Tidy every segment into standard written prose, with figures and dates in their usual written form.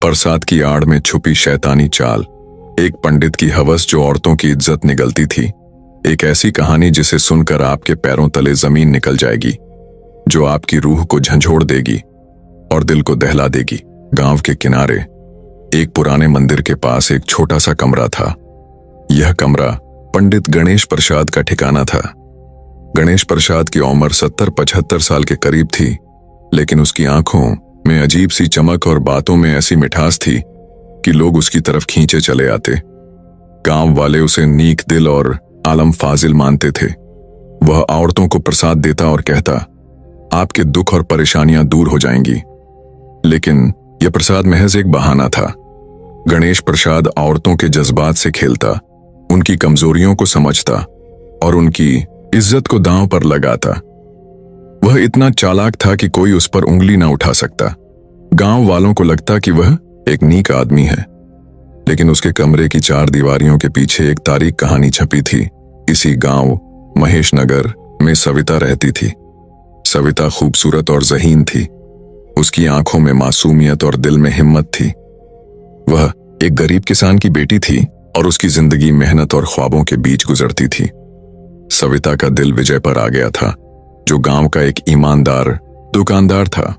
बरसात की आड़ में छुपी शैतानी चाल, एक पंडित की हवस जो औरतों की इज्जत निगलती थी, एक ऐसी कहानी जिसे सुनकर आपके पैरों तले जमीन निकल जाएगी, जो आपकी रूह को झंझोड़ देगी और दिल को दहला देगी। गांव के किनारे एक पुराने मंदिर के पास एक छोटा सा कमरा था। यह कमरा पंडित गणेश प्रसाद का ठिकाना था। गणेश प्रसाद की उम्र 70-75 साल के करीब थी, लेकिन उसकी आंखों में अजीब सी चमक और बातों में ऐसी मिठास थी कि लोग उसकी तरफ खींचे चले आते। गांव वाले उसे नेक दिल और आलम फाजिल मानते थे। वह औरतों को प्रसाद देता और कहता, आपके दुख और परेशानियां दूर हो जाएंगी। लेकिन यह प्रसाद महज एक बहाना था। गणेश प्रसाद औरतों के जज्बात से खेलता, उनकी कमजोरियों को समझता और उनकी इज्जत को दांव पर लगाता। वह इतना चालाक था कि कोई उस पर उंगली ना उठा सकता। गांव वालों को लगता कि वह एक नेक आदमी है, लेकिन उसके कमरे की 4 दीवारियों के पीछे एक तारीख कहानी छपी थी। इसी गांव महेश नगर में सविता रहती थी। सविता खूबसूरत और ज़हीन थी। उसकी आंखों में मासूमियत और दिल में हिम्मत थी। वह एक गरीब किसान की बेटी थी और उसकी जिंदगी मेहनत और ख्वाबों के बीच गुजरती थी। सविता का दिल विजय पर आ गया था, जो गांव का एक ईमानदार दुकानदार था।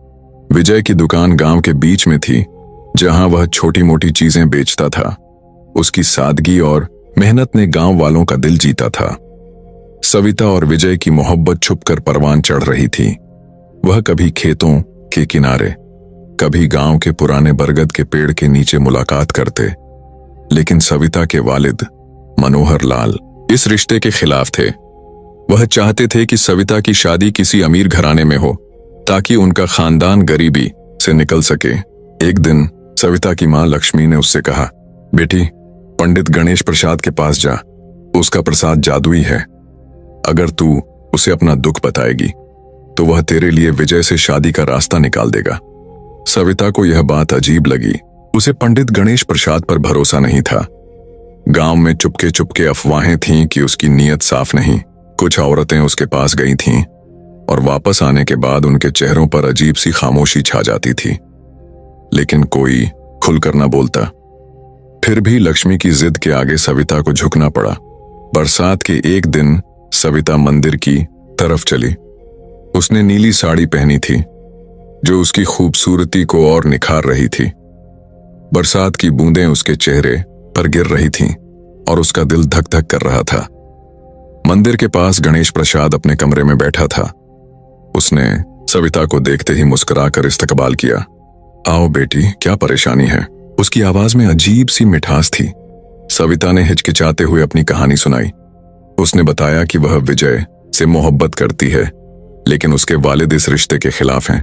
विजय की दुकान गांव के बीच में थी, जहां वह छोटी मोटी चीजें बेचता था। उसकी सादगी और मेहनत ने गांव वालों का दिल जीता था। सविता और विजय की मोहब्बत छुपकर परवान चढ़ रही थी। वह कभी खेतों के किनारे, कभी गांव के पुराने बरगद के पेड़ के नीचे मुलाकात करते। लेकिन सविता के वालिद मनोहर लाल इस रिश्ते के खिलाफ थे। वह चाहते थे कि सविता की शादी किसी अमीर घराने में हो, ताकि उनका खानदान गरीबी से निकल सके। एक दिन सविता की मां लक्ष्मी ने उससे कहा, बेटी, पंडित गणेश प्रसाद के पास जा, उसका प्रसाद जादुई है। अगर तू उसे अपना दुख बताएगी तो वह तेरे लिए विजय से शादी का रास्ता निकाल देगा। सविता को यह बात अजीब लगी। उसे पंडित गणेश प्रसाद पर भरोसा नहीं था। गांव में चुपके चुपके अफवाहें थीं कि उसकी नीयत साफ नहीं। कुछ औरतें उसके पास गई थीं और वापस आने के बाद उनके चेहरों पर अजीब सी खामोशी छा जाती थी, लेकिन कोई खुलकर न बोलता। फिर भी लक्ष्मी की जिद के आगे सविता को झुकना पड़ा। बरसात के एक दिन सविता मंदिर की तरफ चली। उसने नीली साड़ी पहनी थी, जो उसकी खूबसूरती को और निखार रही थी। बरसात की बूंदें उसके चेहरे पर गिर रही थीं और उसका दिल धक धक कर रहा था। मंदिर के पास गणेश प्रसाद अपने कमरे में बैठा था। उसने सविता को देखते ही मुस्कुराकर इस्तकबाल किया। आओ बेटी, क्या परेशानी है? उसकी आवाज में अजीब सी मिठास थी। सविता ने हिचकिचाते हुए अपनी कहानी सुनाई। उसने बताया कि वह विजय से मोहब्बत करती है, लेकिन उसके वालिद इस रिश्ते के खिलाफ हैं।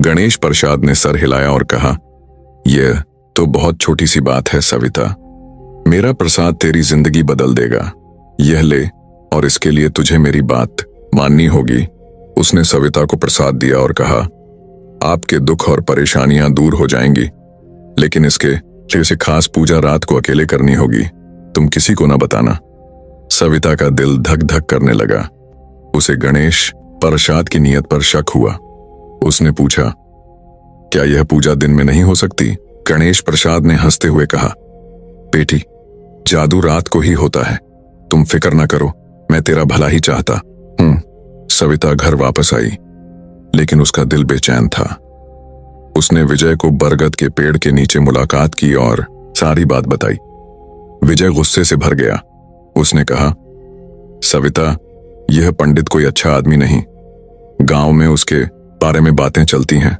गणेश प्रसाद ने सर हिलाया और कहा, यह तो बहुत छोटी सी बात है सविता। मेरा प्रसाद तेरी जिंदगी बदल देगा। यह ले, और इसके लिए तुझे मेरी बात माननी होगी। उसने सविता को प्रसाद दिया और कहा, आपके दुख और परेशानियां दूर हो जाएंगी, लेकिन इसके लिए इसे खास पूजा रात को अकेले करनी होगी। तुम किसी को ना बताना। सविता का दिल धक धक करने लगा। उसे गणेश प्रसाद की नीयत पर शक हुआ। उसने पूछा, क्या यह पूजा दिन में नहीं हो सकती? गणेश प्रसाद ने हंसते हुए कहा, बेटी, जादू रात को ही होता है। तुम फिक्र ना करो, मैं तेरा भला ही चाहता हूं। सविता घर वापस आई, लेकिन उसका दिल बेचैन था। उसने विजय को बरगद के पेड़ के नीचे मुलाकात की और सारी बात बताई। विजय गुस्से से भर गया। उसने कहा, सविता, यह पंडित कोई अच्छा आदमी नहीं। गांव में उसके बारे में बातें चलती हैं।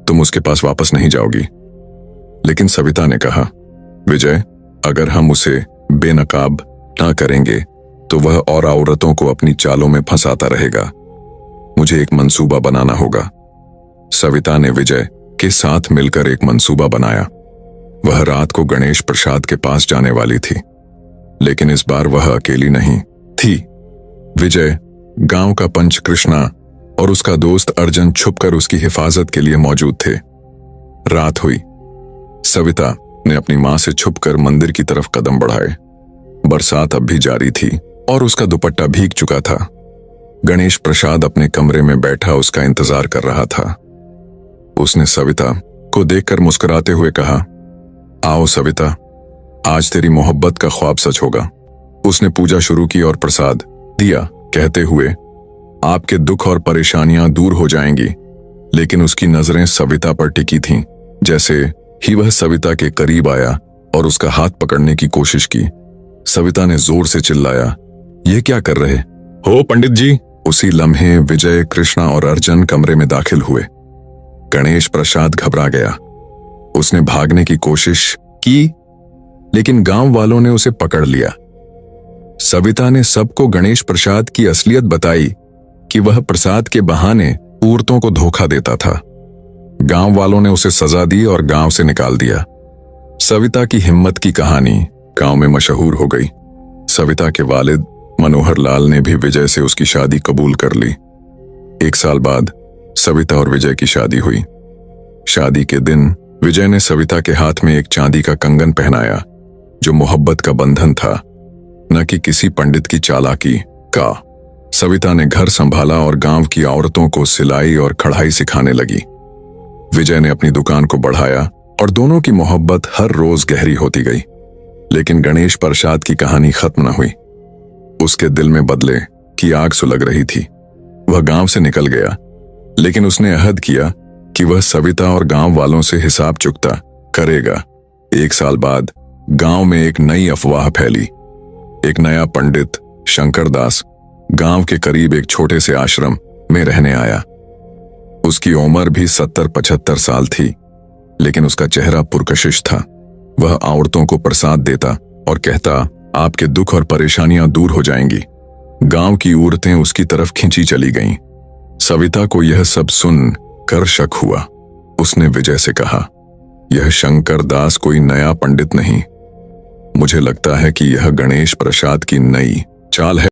तुम उसके पास वापस नहीं जाओगी। लेकिन सविता ने कहा, विजय, अगर हम उसे बेनकाब ना करेंगे तो वह और औरतों को अपनी चालों में फंसाता रहेगा। मुझे एक मंसूबा बनाना होगा। सविता ने विजय के साथ मिलकर एक मंसूबा बनाया। वह रात को गणेश प्रसाद के पास जाने वाली थी, लेकिन इस बार वह अकेली नहीं थी। विजय, गांव का पंच कृष्णा और उसका दोस्त अर्जुन छुपकर उसकी हिफाजत के लिए मौजूद थे। रात हुई। सविता ने अपनी मां से छुपकर मंदिर की तरफ कदम बढ़ाए। बरसात अब भी जारी थी और उसका दुपट्टा भीग चुका था। गणेश प्रसाद अपने कमरे में बैठा उसका इंतजार कर रहा था। उसने सविता को देखकर मुस्कुराते हुए कहा, आओ सविता, आज तेरी मोहब्बत का ख्वाब सच होगा। उसने पूजा शुरू की और प्रसाद दिया, कहते हुए आपके दुख और परेशानियां दूर हो जाएंगी। लेकिन उसकी नजरें सविता पर टिकी थीं। जैसे ही वह सविता के करीब आया और उसका हाथ पकड़ने की कोशिश की, सविता ने जोर से चिल्लाया, ये क्या कर रहे हो पंडित जी? उसी लम्हे विजय, कृष्णा और अर्जुन कमरे में दाखिल हुए। गणेश प्रसाद घबरा गया। उसने भागने की कोशिश की, लेकिन गांव वालों ने उसे पकड़ लिया। सविता ने सबको गणेश प्रसाद की असलियत बताई कि वह प्रसाद के बहाने औरतों को धोखा देता था। गांव वालों ने उसे सजा दी और गांव से निकाल दिया। सविता की हिम्मत की कहानी गांव में मशहूर हो गई। सविता के वालिद मनोहर लाल ने भी विजय से उसकी शादी कबूल कर ली। 1 साल बाद सविता और विजय की शादी हुई। शादी के दिन विजय ने सविता के हाथ में एक चांदी का कंगन पहनाया, जो मोहब्बत का बंधन था, न कि किसी पंडित की चालाकी का। सविता ने घर संभाला और गांव की औरतों को सिलाई और कढ़ाई सिखाने लगी। विजय ने अपनी दुकान को बढ़ाया और दोनों की मोहब्बत हर रोज गहरी होती गई। लेकिन गणेश प्रसाद की कहानी खत्म न हुई। उसके दिल में बदले की आग सुलग रही थी। वह गांव से निकल गया, लेकिन उसने अहद किया कि वह सविता और गांव वालों से हिसाब चुकता करेगा। 1 साल बाद गांव में एक नई अफवाह फैली। एक नया पंडित शंकर दास गांव के करीब एक छोटे से आश्रम में रहने आया। उसकी उम्र भी 70-75 साल थी, लेकिन उसका चेहरा पुरकशिश था। वह औरतों को प्रसाद देता और कहता, आपके दुख और परेशानियां दूर हो जाएंगी। गांव की औरतें उसकी तरफ खिंची चली गईं। सविता को यह सब सुन कर शक हुआ। उसने विजय से कहा, यह शंकर दास कोई नया पंडित नहीं, मुझे लगता है कि यह गणेश प्रसाद की नई चाल है।